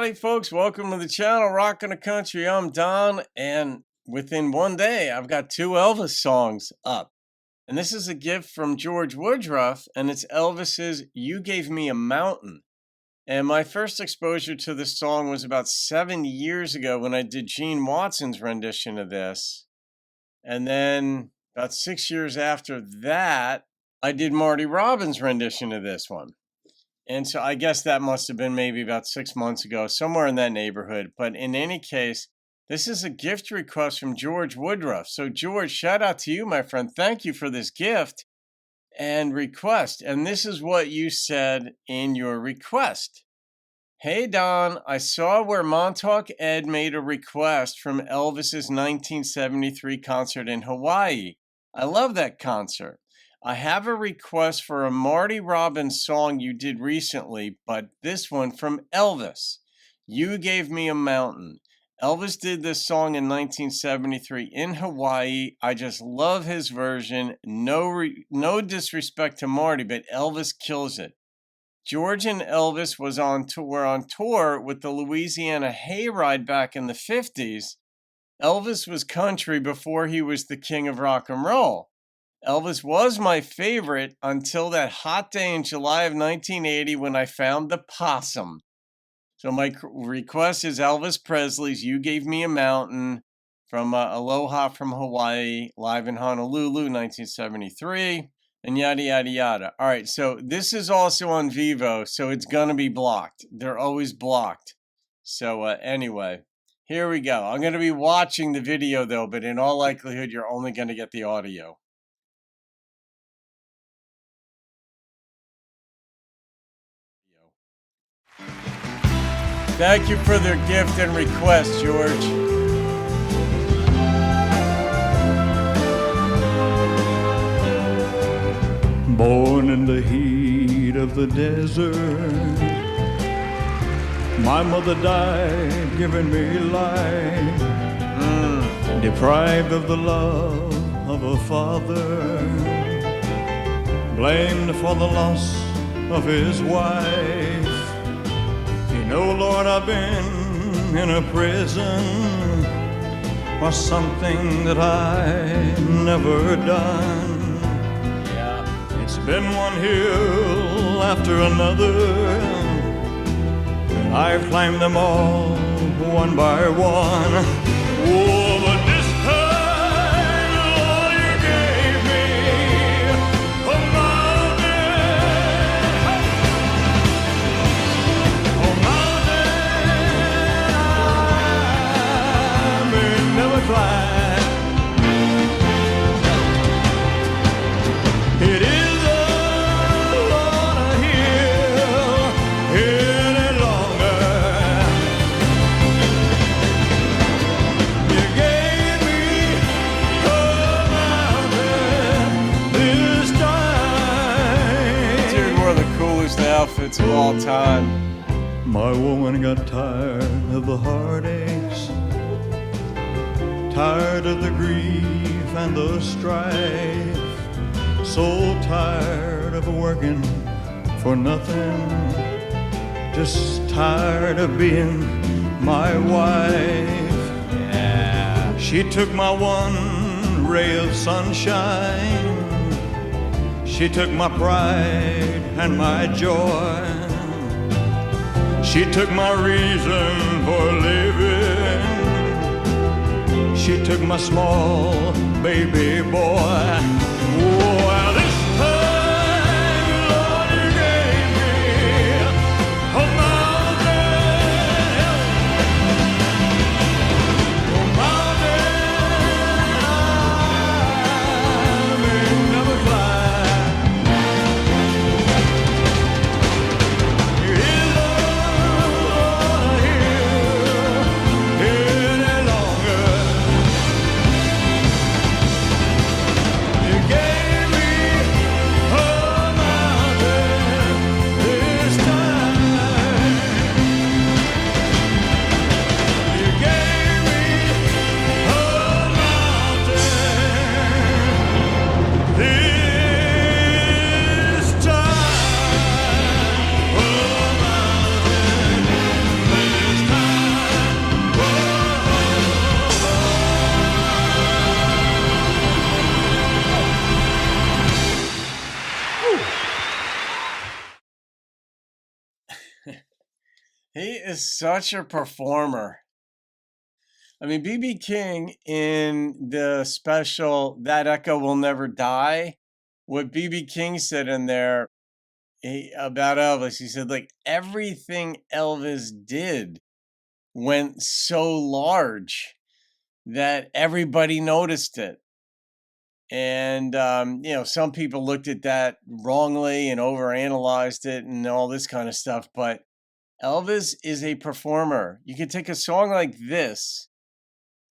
right, folks, welcome to the channel, Rockin' the Country. I'm Don, and within one day, I've got 2 Elvis songs up. And this is a gift from George Woodruff, and it's Elvis's You Gave Me a Mountain. And my first exposure to this song was about 7 years ago when I did Gene Watson's rendition of this. And then about 6 years after that, I did Marty Robbins' rendition of this one. And so I guess that must have been maybe about 6 months ago, somewhere in that neighborhood. But in any case, this is a gift request from George Woodruff. So George, shout out to you, my friend. Thank you for this gift and request. And this is what you said in your request. Hey, Don, I saw where Montauk Ed made a request from Elvis's 1973 concert in Hawaii. I love that concert. I have a request for a Marty Robbins song you did recently, but this one from Elvis. You Gave Me a Mountain. Elvis did this song in 1973 in Hawaii. I just love his version. No disrespect to Marty, but Elvis kills it. George and Elvis were on tour with the Louisiana Hayride back in the 50s. Elvis was country before he was the king of rock and roll. Elvis was my favorite until that hot day in July of 1980 when I found the possum. So my request is Elvis Presley's You Gave Me a Mountain from Aloha from Hawaii, live in Honolulu, 1973, and yada, yada, yada. All right, so this is also on Vivo, so it's going to be blocked. They're always blocked. So anyway, here we go. I'm going to be watching the video, though, but in all likelihood, you're only going to get the audio. Thank you for their gift and request, George. Born in the heat of the desert, my mother died giving me life, deprived of the love of a father, blamed for the loss of his wife. No, Lord, I've been in a prison for something that I never done. Yeah. It's been one hill after another, and I've climbed them all one by one. Oh, but this time, Lord, you gave me a mountain. It isn't on a hill any longer. You gave me a mountain this time. Dude, one of the coolest outfits of all time. My woman got tired of the heartaches, tired of the grief and the strife, so tired of working for nothing, just tired of being my wife. Yeah. She took my one ray of sunshine, she took my pride and my joy, she took my reason for living, she took my small baby boy. Oh, well, this time, Lord, you gave me a mountain, I may never climb. It isn't on a hill any longer. You gave me He is such a performer. I mean, B.B. King in the special That Echo Will Never Die, what B.B. King said in there about Elvis, he said, like, everything Elvis did went so large that everybody noticed it. And, some people looked at that wrongly and overanalyzed it and all this kind of stuff. But Elvis is a performer. You could take a song like this,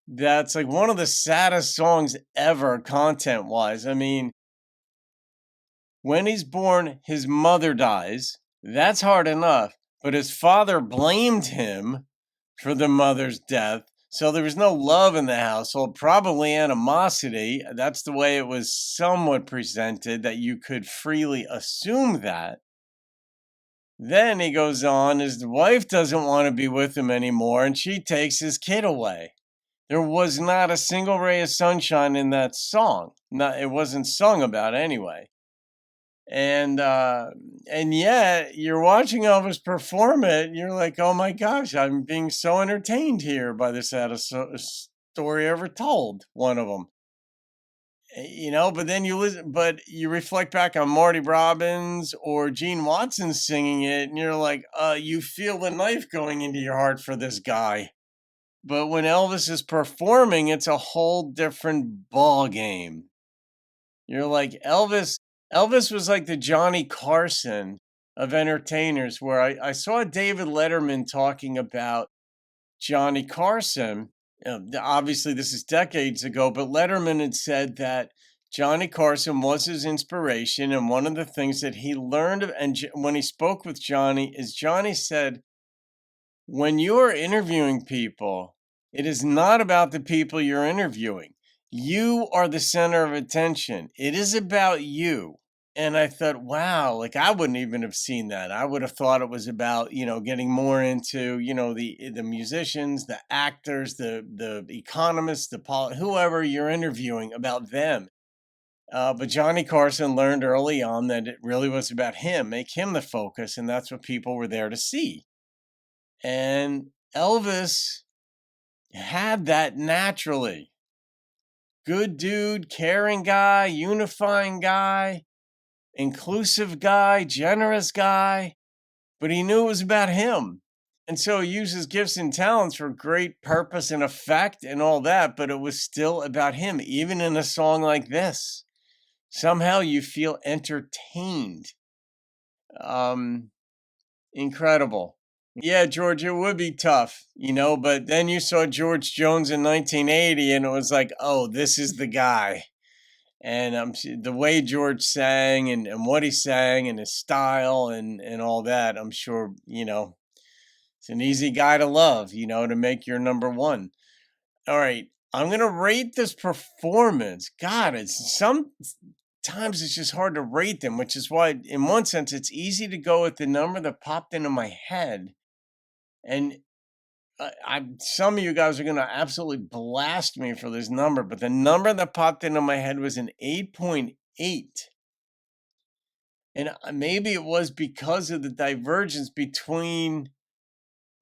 that's like one of the saddest songs ever, content wise. I mean, when he's born, his mother dies. That's hard enough. But his father blamed him for the mother's death. So there was no love in the household, probably animosity. That's the way it was somewhat presented, that you could freely assume that. Then he goes on, his wife doesn't want to be with him anymore, and she takes his kid away. There was not a single ray of sunshine in that song. It wasn't sung about anyway. And yet you're watching Elvis perform it, and you're like, oh my gosh, I'm being so entertained here by the saddest story ever told. One of them, but then you reflect back on Marty Robbins or Gene Watson singing it, and you're like, you feel the knife going into your heart for this guy. But when Elvis is performing, it's a whole different ball game. You're like, Elvis was like the Johnny Carson of entertainers, where I saw David Letterman talking about Johnny Carson. Obviously, this is decades ago, but Letterman had said that Johnny Carson was his inspiration. And one of the things that he learned, and when he spoke with Johnny, is Johnny said, when you're interviewing people, it is not about the people you're interviewing. You are the center of attention. It is about you. And I thought, wow, like I wouldn't even have seen that. I would have thought it was about, getting more into, the musicians, the actors, the economists, whoever you're interviewing, about them. But Johnny Carson learned early on that it really was about him, make him the focus, and that's what people were there to see. And Elvis had that naturally. Good dude, caring guy, unifying guy, inclusive guy, generous guy, but he knew it was about him. And so he used his gifts and talents for great purpose and effect and all that, but it was still about him, even in a song like this. Somehow you feel entertained. Incredible. Yeah, George, it would be tough, but then you saw George Jones in 1980 and it was like, oh, this is the guy. And the way George sang and what he sang and his style and all that, I'm sure, it's an easy guy to love, to make your number one. All right, I'm going to rate this performance. God, sometimes it's just hard to rate them, which is why, in one sense, it's easy to go with the number that popped into my head. And some of you guys are going to absolutely blast me for this number, but the number that popped into my head was an 8.8. And maybe it was because of the divergence between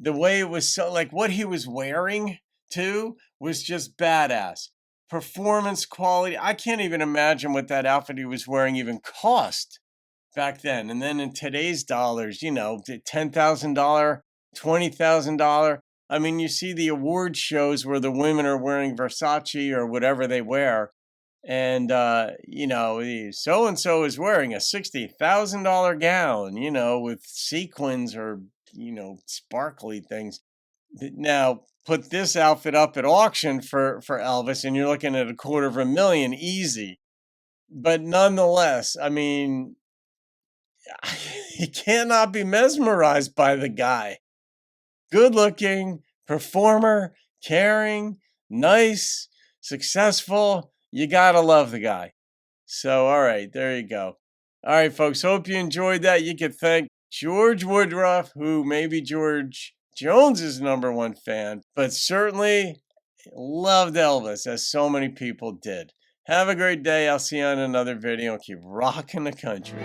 the way it was, so like what he was wearing too was just badass. Performance quality. I can't even imagine what that outfit he was wearing even cost back then. And then in today's dollars, the $10,000, $20,000. I mean, you see the award shows where the women are wearing Versace or whatever they wear. And, so-and-so is wearing a $60,000 gown, with sequins or, sparkly things. Now, put this outfit up at auction for Elvis, and you're looking at $250,000 easy. But nonetheless, I mean, you cannot be mesmerized by the guy. Good looking, performer, caring, nice, successful. You gotta love the guy. So, all right, there you go. All right, folks, hope you enjoyed that. You could thank George Woodruff, who may be George Jones's number one fan, but certainly loved Elvis, as so many people did. Have a great day. I'll see you on another video. Keep rocking the country.